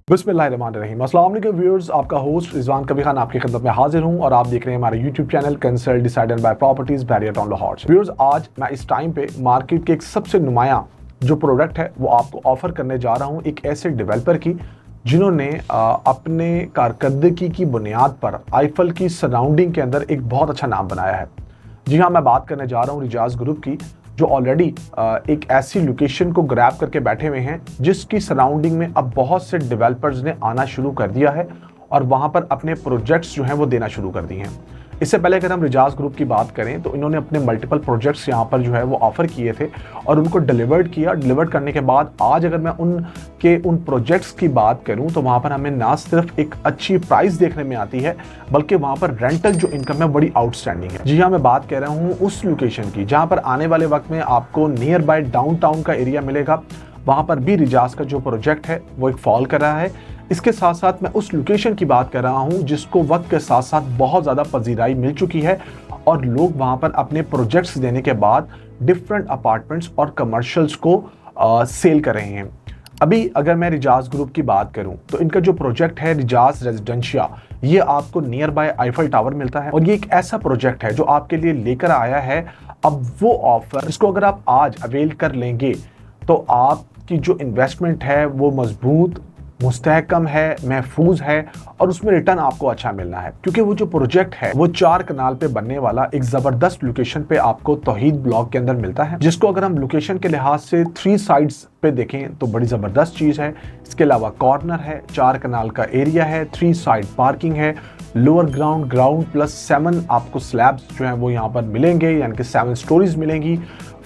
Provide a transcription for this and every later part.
बिस्मिल्लाहिर्रहमानिर्रहीम। अस्सलाम वालेकुम व्यूअर्स, आपका होस्ट रिजवान कबीर खान आपकी खिदमत में हाजिर हूं और आप देख रहे हैं हमारे YouTube channel consult decided by properties barrier town Lahore. Viewers, आज मैं इस टाइम पे मार्केट के एक सबसे नुमाया जो प्रोडक्ट है वो आपको ऑफर करने जा रहा हूं, एक ऐसे डेवलपर की जिन्होंने अपने कारकर्दगी की बुनियाद पर आईफल की सराउंडिंग के अंदर एक बहुत अच्छा नाम बनाया है। जी हाँ, मैं बात करने जा रहा हूँ रिजाज ग्रुप की, जो ऑलरेडी एक ऐसी लोकेशन को ग्रैब करके बैठे हुए हैं जिसकी सराउंडिंग में अब बहुत से डेवलपर्स ने आना शुरू कर दिया है और वहाँ पर अपने प्रोजेक्ट्स जो हैं वो देना शुरू कर दिए हैं। इससे पहले अगर हम रिजाज ग्रुप की बात करें तो इन्होंने अपने मल्टीपल प्रोजेक्ट्स यहाँ पर जो है वो ऑफर किए थे और उनको डिलीवर्ड किया। डिलीवर्ड करने के बाद आज अगर मैं उन प्रोजेक्ट्स की बात करूँ तो वहाँ पर हमें ना सिर्फ एक अच्छी प्राइस देखने में आती है बल्कि वहाँ पर रेंटल जो इनकम है बड़ी आउटस्टैंडिंग है। जी हाँ, मैं बात कर रहा हूँ उस लोकेशन की जहाँ पर आने वाले वक्त में आपको नियर बाय डाउनटाउन का एरिया मिलेगा। वहाँ पर भी रिजाज का जो प्रोजेक्ट है वो एक फॉल कर रहा है। इसके साथ साथ मैं उस लोकेशन की बात कर रहा हूं जिसको वक्त के साथ साथ बहुत ज़्यादा पजीराई मिल चुकी है और लोग वहां पर अपने प्रोजेक्ट्स देने के बाद डिफरेंट अपार्टमेंट्स और कमर्शियल्स को सेल कर रहे हैं। अभी अगर मैं रिजाज ग्रुप की बात करूं तो इनका जो प्रोजेक्ट है रिजाज रेजिडेंशिया, ये आपको नियर बाय आईफल टावर मिलता है और ये एक ऐसा प्रोजेक्ट है जो आपके लिए लेकर आया है अब वो ऑफर जिसको अगर आप आज अवेल कर लेंगे तो आपकी जो इन्वेस्टमेंट है वो मजबूत, मुस्तहकम है, महफूज है और उसमें रिटर्न आपको अच्छा मिलना है। क्योंकि वो जो प्रोजेक्ट है वो 4 कनाल पे बनने वाला एक जबरदस्त लोकेशन पे आपको तौहीद ब्लॉक के अंदर मिलता है, जिसको अगर हम लोकेशन के लिहाज से 3 साइड्स पे देखें तो बड़ी जबरदस्त चीज है। इसके अलावा कॉर्नर है, 4 कनाल का एरिया है, 3 साइड पार्किंग है, लोअर ग्राउंड प्लस 7 आपको स्लैब्स जो है वो यहाँ पर मिलेंगे, यानी कि 7 स्टोरीज मिलेंगी।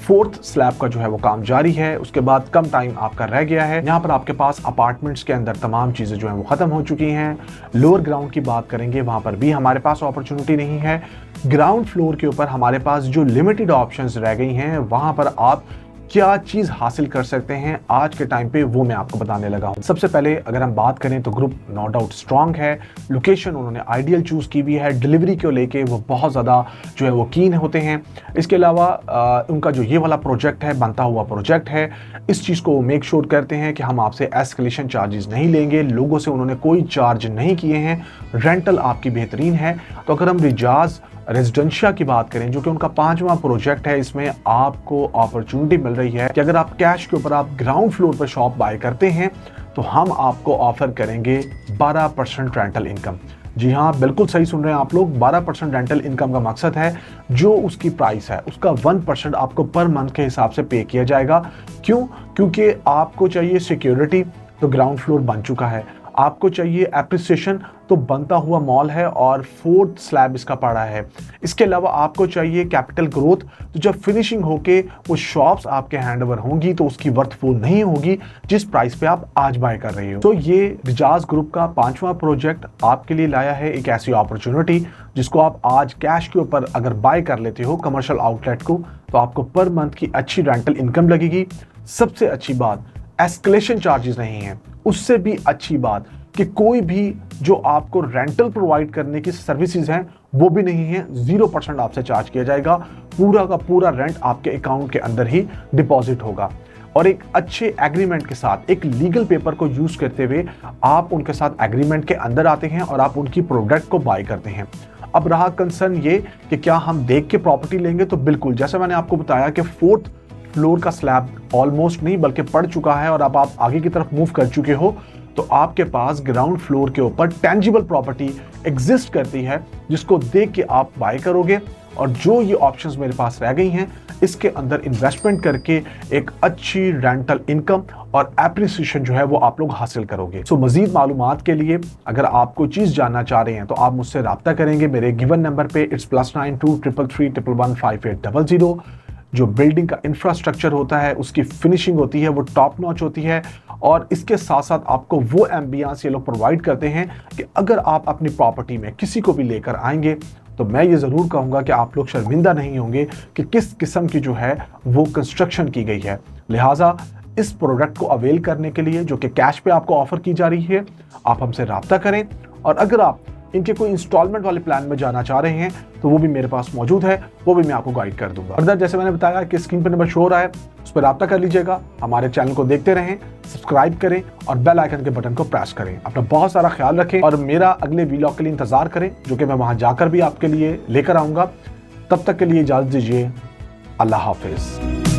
4th स्लैब का जो है वो काम जारी है, उसके बाद कम टाइम आपका रह गया है। यहाँ पर आपके पास अपार्टमेंट्स के अंदर तमाम चीज़ें जो है वो ख़त्म हो चुकी हैं। लोअर ग्राउंड की बात करेंगे, वहाँ पर भी हमारे पास अपॉर्चुनिटी नहीं है। ग्राउंड फ्लोर के ऊपर हमारे पास जो लिमिटेड ऑप्शंस रह गई हैं, वहाँ पर आप क्या चीज हासिल कर सकते हैं आज के टाइम पे वो मैं आपको बताने लगा हूं। सबसे पहले अगर हम बात करें तो ग्रुप नो डाउट स्ट्रांग है, लोकेशन उन्होंने आइडियल चूज की भी है, डिलीवरी को लेके वो बहुत ज़्यादा जो है वो कीन होते हैं। इसके अलावा उनका जो ये वाला प्रोजेक्ट है बनता हुआ प्रोजेक्ट है, इस चीज़ को मेक श्योर करते हैं कि हम आपसे एस्केलेशन चार्जेस नहीं लेंगे, लोगों से उन्होंने कोई चार्ज नहीं किए हैं, रेंटल आपकी बेहतरीन है। तो अगर हम रिजाज रेजिडेंशिया की बात करें जो कि उनका 5वां प्रोजेक्ट है, इसमें आपको अपॉर्चुनिटी मिल रही है कि अगर आप कैश के ऊपर आप ग्राउंड फ्लोर पर शॉप बाय करते हैं तो हम आपको ऑफर करेंगे 12% रेंटल इनकम। जी हाँ, बिल्कुल सही सुन रहे हैं आप लोग, 12% रेंटल इनकम का मकसद है जो उसकी प्राइस है उसका 1% आपको पर मंथ के हिसाब से पे किया जाएगा। क्यों? क्योंकि आपको चाहिए सिक्योरिटी, तो ग्राउंड फ्लोर बन चुका है। आपको चाहिए एप्रिसिएशन, तो बनता हुआ मॉल है और 4th स्लैब इसका पड़ा है। इसके अलावा आपको चाहिए कैपिटल ग्रोथ, तो जब फिनिशिंग होके वो शॉप्स आपके हैंडओवर होंगी तो उसकी वर्थ वो नहीं होगी जिस प्राइस पे आप आज बाय कर रहे हो। तो ये रिजाज ग्रुप का 5वां प्रोजेक्ट आपके लिए लाया है एक ऐसी अपॉर्चुनिटी जिसको आप आज कैश के ऊपर अगर बाय कर लेते हो कमर्शियल आउटलेट को तो आपको पर मंथ की अच्छी रेंटल इनकम लगेगी। सबसे अच्छी बात, एस्केलेशन चार्जेस नहीं है। उससे भी अच्छी बात कि कोई भी जो आपको रेंटल प्रोवाइड करने की सर्विसेज हैं वो भी नहीं है, 0% आपसे चार्ज किया जाएगा। पूरा का पूरा रेंट आपके अकाउंट के अंदर ही डिपॉजिट होगा और एक अच्छे एग्रीमेंट के साथ, एक लीगल पेपर को यूज करते हुए आप उनके साथ एग्रीमेंट के अंदर आते हैं और आप उनकी प्रोडक्ट को बाय करते हैं। अब रहा कंसर्न ये कि क्या हम देख के प्रॉपर्टी लेंगे, तो बिल्कुल जैसे मैंने आपको बताया कि 4th फ्लोर का स्लैब ऑलमोस्ट नहीं बल्कि पड़ चुका है और अब आप आगे की तरफ मूव कर चुके हो तो आपके पास ग्राउंड फ्लोर के ऊपर टेंजिबल प्रॉपर्टी एग्जिस्ट करती है जिसको देख के आप बाय करोगे और जो ये ऑप्शंस मेरे पास रह गई हैं इसके अंदर इन्वेस्टमेंट करके एक अच्छी रेंटल इनकम और एप्रिसिएशन जो है वो आप लोग हासिल करोगे। सो मजीद मालूमात के लिए अगर आप कोई चीज़ जानना चाह रहे हैं तो आप मुझसे रब्ता करेंगे मेरे गिवन नंबर पे, इट्स +92 333 111 5800। जो बिल्डिंग का इंफ्रास्ट्रक्चर होता है उसकी फिनिशिंग होती है वो टॉप नॉच होती है और इसके साथ साथ आपको वो एम्बियंस ये लोग प्रोवाइड करते हैं कि अगर आप अपनी प्रॉपर्टी में किसी को भी लेकर आएंगे तो मैं ये ज़रूर कहूँगा कि आप लोग शर्मिंदा नहीं होंगे कि किस किस्म की जो है वो कंस्ट्रक्शन की गई है। लिहाजा इस प्रोडक्ट को अवेल करने के लिए जो कि कैश पे आपको ऑफर की जा रही है, आप हमसे रब्ता करें और अगर आप इनके कोई इंस्टॉलमेंट वाले प्लान में जाना चाह रहे हैं तो वो भी मेरे पास मौजूद है, वो भी मैं आपको गाइड कर दूंगा। फर्दर जैसे मैंने बताया कि स्क्रीन पर नंबर शो हो रहा है, उस पर रब्ता कर लीजिएगा। हमारे चैनल को देखते रहें, सब्सक्राइब करें और बेल आइकन के बटन को प्रेस करें। अपना बहुत सारा ख्याल रखें और मेरा अगले व्लॉग के लिए इंतजार करें, जो कि मैं वहां जाकर भी आपके लिए लेकर आऊंगा। तब तक के लिए इजाजत दीजिए। अल्लाह हाफिज।